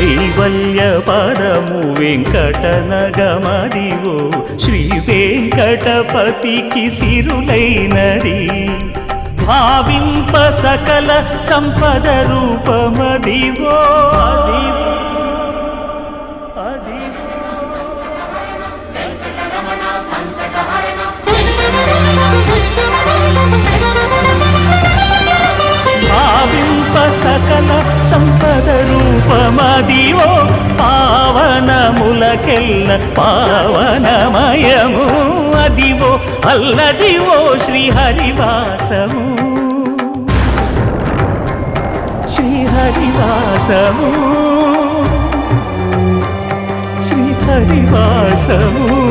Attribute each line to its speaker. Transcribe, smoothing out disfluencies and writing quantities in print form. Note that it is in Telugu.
Speaker 1: కైవల్య పదము వెంకటనగమదివో శ్రీ వెంకటపతికి సిరులైనది భావింప సకల సంపద రూపమదివో భావింప సకల సంపద రూపమదివో పావనములకెల్ల పావనమయము అదివో అల్లదివో శ్రీహరివాసము శ్రీహరివాసము శ్రీహరివాసము